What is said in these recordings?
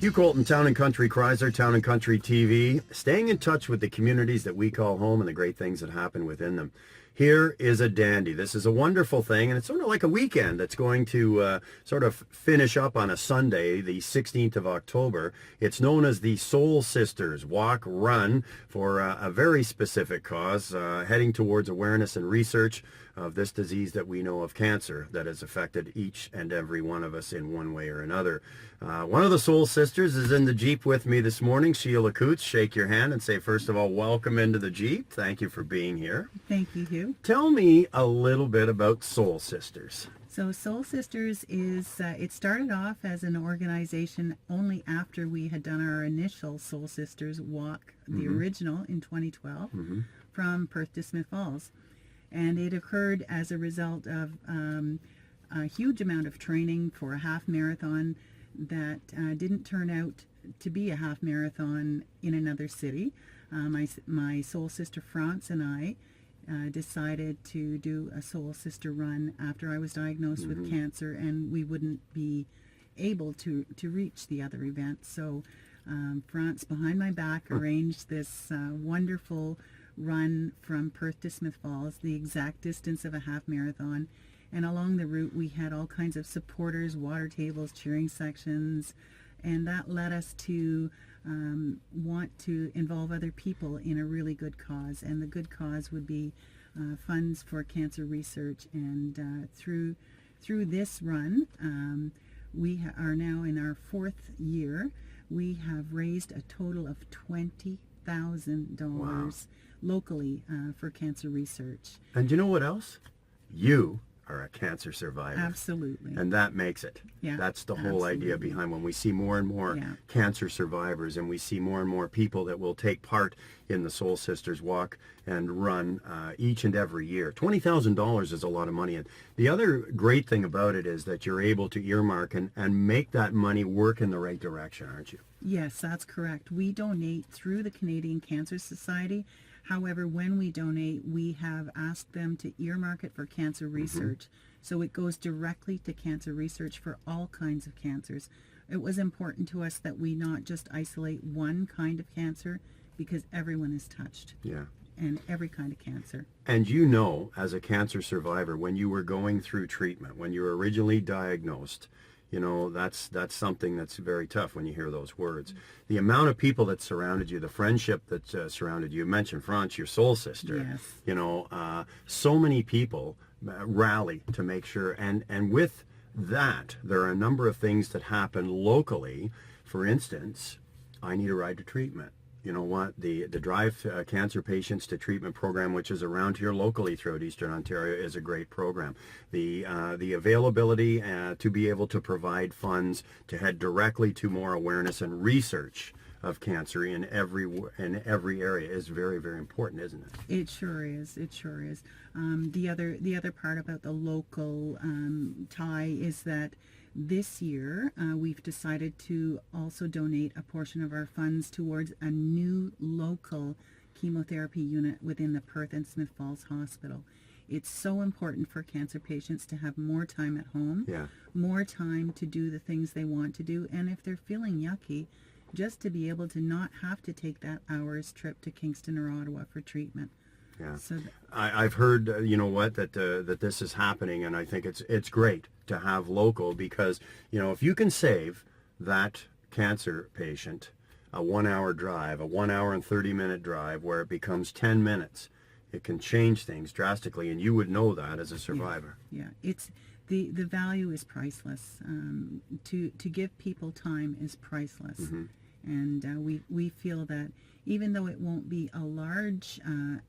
Hugh Colton, Town and Country Chrysler, Town and Country TV, staying in touch with the communities that we call home and the great things that happen within them. Here is a dandy. This is a wonderful thing, and it's sort of like a weekend that's going to sort of finish up on a Sunday, the 16th of October. It's known as the Soul Sisters Walk Run for a very specific cause, heading towards awareness and research of this disease that we know of, cancer, that has affected each and every one of us in one way or another. One of the Soul Sisters is in the Jeep with me this morning, Sheila Coutts. Shake your hand and say, first of all, welcome into the Jeep. Thank you for being here. Thank you, Hugh. Tell me a little bit about Soul Sisters. So Soul Sisters is, it started off as an organization only after we had done our initial Soul Sisters walk, the original in 2012, from Perth to Smith Falls. And it occurred as a result of a huge amount of training for a half marathon that didn't turn out to be a half marathon in another city. My soul sister France and I decided to do a Soul Sister run after I was diagnosed with cancer, and we wouldn't be able to reach the other event. So France, behind my back, arranged this wonderful run from Perth to Smith Falls, the exact distance of a half marathon. And along the route we had all kinds of supporters, water tables, cheering sections, and that led us to want to involve other people in a really good cause. And the good cause would be funds for cancer research. And through this run, we are now in our 4th year. We have raised a total of $20,000 locally for cancer research. And you know what else? You are a cancer survivor. Absolutely. And that makes it. Yeah, that's the whole idea behind when we see more and more cancer survivors, and we see more and more people that will take part in the Soul Sisters Walk and Run each and every year. $20,000 is a lot of money. And the other great thing about it is that you're able to earmark and make that money work in the right direction, aren't you? Yes, that's correct. We donate through the Canadian Cancer Society. However, when we donate, we have asked them to earmark it for cancer research. So it goes directly to cancer research for all kinds of cancers. It was important to us that we not just isolate one kind of cancer, because everyone is touched. Yeah. And every kind of cancer. And you know, as a cancer survivor, when you were going through treatment, when you were originally diagnosed, you know, that's something that's very tough when you hear those words. The amount of people that surrounded you, the friendship that surrounded you, mentioned France, your soul sister. Yes. You know, so many people rally to make sure. And with that, there are a number of things that happen locally. For instance, I need a ride to treatment. You know what, the Drive Cancer Patients to Treatment program, which is around here locally throughout Eastern Ontario, is a great program. The availability to be able to provide funds to head directly to more awareness and research of cancer in every area is very, very important, isn't it? It sure is. It sure is. The other part about the local tie is that this year, we've decided to also donate a portion of our funds towards a new local chemotherapy unit within the Perth and Smith Falls Hospital. It's so important for cancer patients to have more time at home, more time to do the things they want to do, and if they're feeling yucky, just to be able to not have to take that hour's trip to Kingston or Ottawa for treatment. Yeah, so I've heard, you know what, that this is happening, and I think it's great to have local, because, you know, if you can save that cancer patient a 1-hour drive, a 1 hour and 30-minute drive, where it becomes 10 minutes, it can change things drastically, and you would know that as a survivor. Yeah, it's the value is priceless. To give people time is priceless. And we feel that even though it won't be a large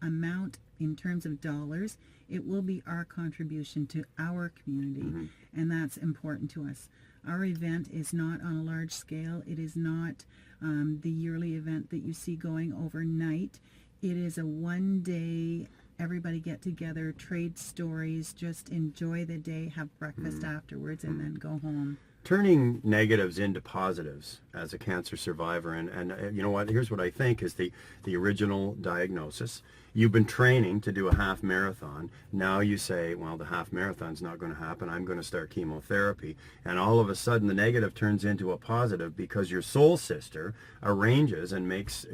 amount in terms of dollars, it will be our contribution to our community, and that's important to us. Our event is not on a large scale. It is not the yearly event that you see going overnight. It is a one-day, everybody get together, trade stories, just enjoy the day, have breakfast afterwards, and then go home. turning negatives into positives as a cancer survivor. And you know what? Here's what I think is the original diagnosis. You've been training to do a half marathon. Now you say, well, the half marathon's not going to happen. I'm going to start chemotherapy. And all of a sudden the negative turns into a positive because your soul sister arranges and makes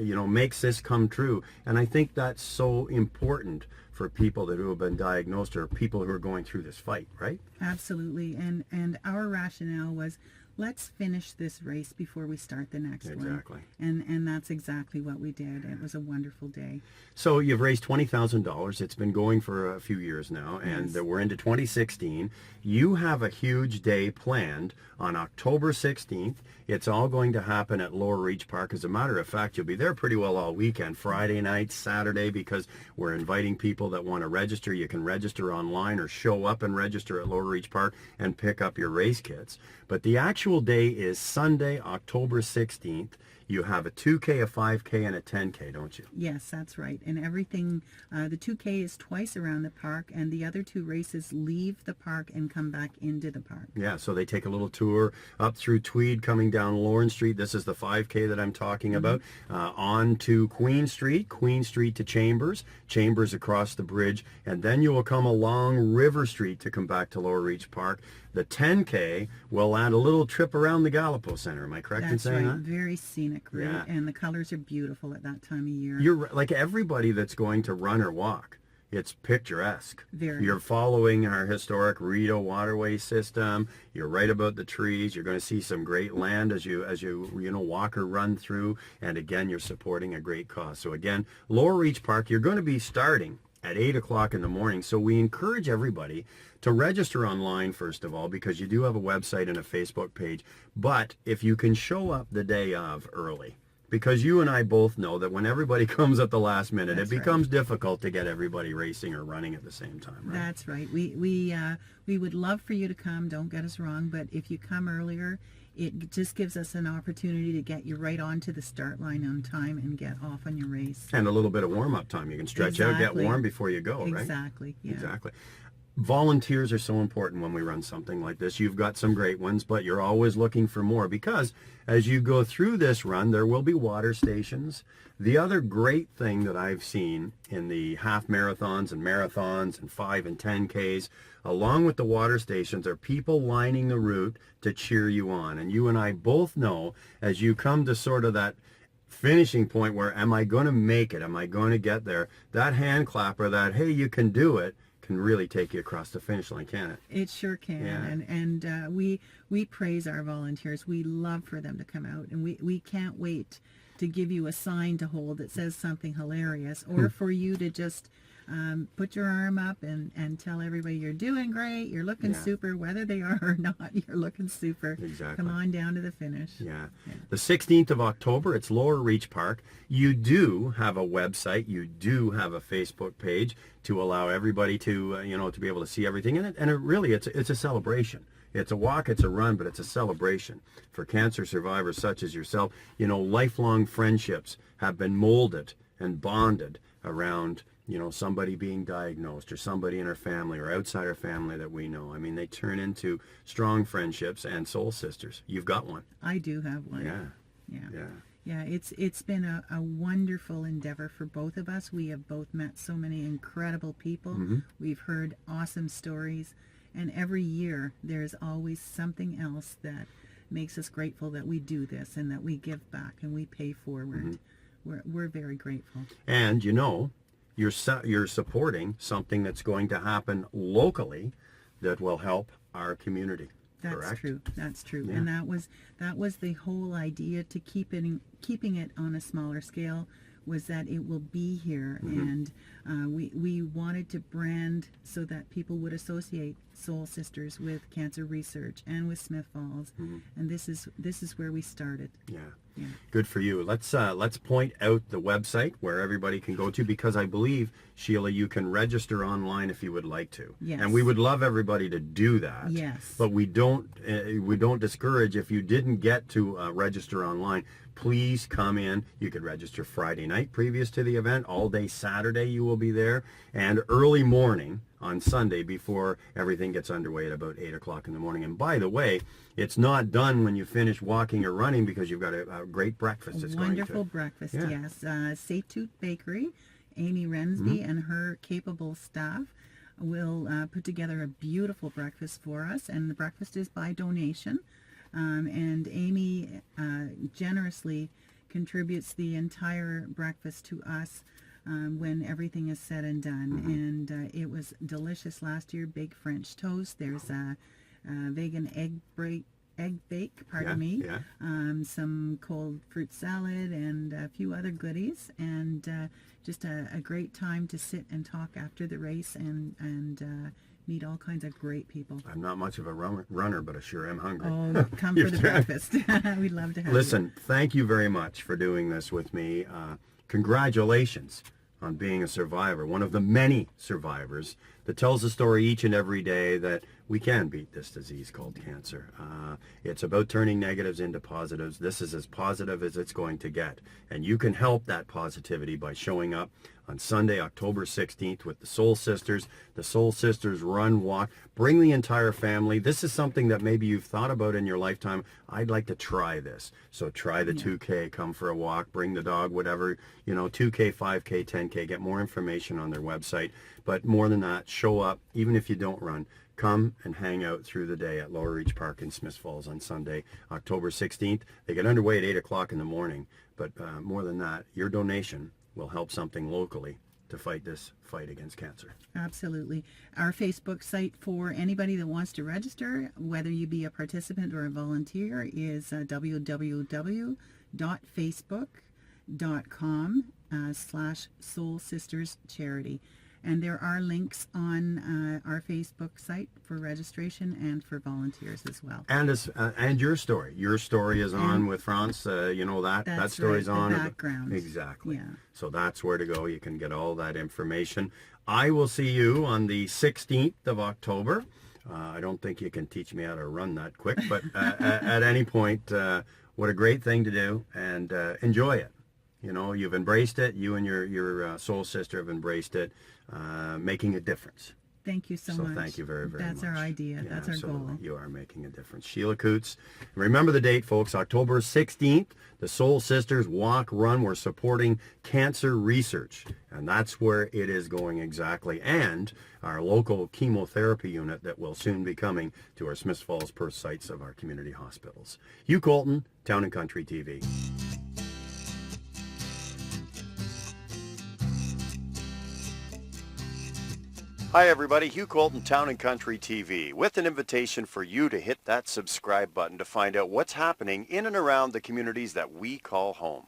this come true. And I think that's so important for people who have been diagnosed or people who are going through this fight, right? Absolutely. And our rationale was, let's finish this race before we start the next one. Exactly. And that's exactly what we did. It was a wonderful day. So you've raised $20,000. It's been going for a few years now, and Yes. we're into 2016. You have a huge day planned on October 16th. It's all going to happen at Lower Reach Park. As a matter of fact, you'll be there pretty well all weekend, Friday night, Saturday, because we're inviting people that want to register. You can register online or show up and register at Lower Reach Park and pick up your race kits. But the actual day is Sunday, October 16th. You have a 2K, a 5K, and a 10K, don't you? Yes, that's right. And everything, the 2K is twice around the park, and the other two races leave the park and come back into the park. Yeah, so they take a little tour up through Tweed, coming down Lawrence Street. This is the 5K that I'm talking about. On to Queen Street to Chambers, Chambers across the bridge, and then you will come along River Street to come back to Lower Reach Park. The 10K will add a little trip around the Gallipo Center. Am I correct in saying right. that? Very scenic route, Yeah. and the colors are beautiful at that time of year. You're like everybody that's going to run or walk. It's picturesque. Very. You're following our historic Rideau waterway system. You're right about the trees. You're going to see some great land as you walk or run through. And again, you're supporting a great cause. So again, Lower Reach Park, you're going to be starting at 8 o'clock in the morning. So we encourage everybody to register online, first of all, because you do have a website and a Facebook page. But if you can show up the day of early, because you and I both know that when everybody comes at the last minute, That's it becomes difficult to get everybody racing or running at the same time, right? That's right. We would love for you to come, don't get us wrong, but if you come earlier, it just gives us an opportunity to get you right onto the start line on time and get off on your race. And a little bit of warm-up time. You can stretch out, get Exactly. warm before you go, right? Exactly. Yeah. Exactly. Volunteers are so important when we run something like this. You've got some great ones, but you're always looking for more because as you go through this run, there will be water stations. The other great thing that I've seen in the half marathons and 5 and 10Ks, along with the water stations, are people lining the route to cheer you on. And you and I both know as you come to sort of that finishing point where am I going to make it? Am I going to get there? That hand clapper, that, hey, you can do it, can really take you across the finish line, can it? It sure can. Yeah. And we praise our volunteers. We love for them to come out, and we can't wait to give you a sign to hold that says something hilarious, or for you to just put your arm up and tell everybody you're doing great, you're looking super, whether they are or not, you're looking super. Exactly. Come on down to the finish. Yeah. The 16th of October, it's Lower Reach Park. You do have a website. You do have a Facebook page to allow everybody to, to be able to see everything in it. And it's a celebration. It's a walk, it's a run, but it's a celebration for cancer survivors such as yourself. Lifelong friendships have been molded and bonded around somebody being diagnosed or somebody in our family or outside our family that we know. I mean, they turn into strong friendships and soul sisters. You've got one. I do have one. Yeah, it's been a wonderful endeavor for both of us. We have both met so many incredible people. We've heard awesome stories, and every year there's always something else that makes us grateful that we do this and that we give back and we pay forward. We're very grateful. And you're supporting something that's going to happen locally that will help our community. That's correct? true. That's true. Yeah. And that was the whole idea to keeping it on a smaller scale, was that it will be here, and we wanted to brand so that people would associate Soul Sisters with cancer research and with Smith Falls, and this is where we started. Yeah. Yeah. Good for you. Let's point out the website where everybody can go to, because I believe, Sheila, you can register online if you would like to. Yes. And we would love everybody to do that. Yes. But we don't discourage if you didn't get to register online. please come in. You could register Friday night previous to the event. All day Saturday you will be there, and early morning on Sunday before everything gets underway at about 8 o'clock in the morning. And by the way, it's not done when you finish walking or running, because you've got a great breakfast. It's Wonderful breakfast, yes. Safe Tooth Bakery, Amy Rensby and her capable staff will put together a beautiful breakfast for us, and the breakfast is by donation. And Amy generously contributes the entire breakfast to us when everything is said and done. And it was delicious last year. Big French toast. There's a vegan egg bake, some cold fruit salad and a few other goodies, and just a great time to sit and talk after the race and meet all kinds of great people. I'm not much of a runner, but I sure am hungry. Oh, come for the breakfast. We'd love to have you. Listen, thank you very much for doing this with me. Congratulations on being a survivor, one of the many survivors that tells the story each and every day that we can beat this disease called cancer. It's about turning negatives into positives. This is as positive as it's going to get. And you can help that positivity by showing up on Sunday, October 16th with the Soul Sisters. The Soul Sisters Run Walk. Bring the entire family. This is something that maybe you've thought about in your lifetime. I'd like to try this. So try the 2K, come for a walk, bring the dog, whatever, 2K, 5K, 10K. Get more information on their website. But more than that, show up, even if you don't run. Come and hang out through the day at Lower Reach Park in Smiths Falls on Sunday, October 16th. They get underway at 8 o'clock in the morning. But more than that, your donation will help something locally to fight this fight against cancer. Absolutely. Our Facebook site for anybody that wants to register, whether you be a participant or a volunteer, is www.facebook.com/Soul Sisters Charity. And there are links on our Facebook site for registration and for volunteers as well. And your story. Your story is on with France. That story's right, on. The background. Exactly. Yeah. So that's where to go. You can get all that information. I will see you on the 16th of October. I don't think you can teach me how to run that quick, but at any point, what a great thing to do, and enjoy it. You've embraced it. You and your soul sister have embraced it, making a difference. Thank you so much. So thank you very, very much. That's our idea. That's our goal. You are making a difference. Sheila Coutts. Remember the date, folks, October 16th, the Soul Sisters Walk Run. We're supporting cancer research, and that's where it is going exactly. And our local chemotherapy unit that will soon be coming to our Smiths Falls Perth sites of our community hospitals. Hugh Colton, Town and Country TV. Hi everybody, Hugh Colton, Town and Country TV, with an invitation for you to hit that subscribe button to find out what's happening in and around the communities that we call home.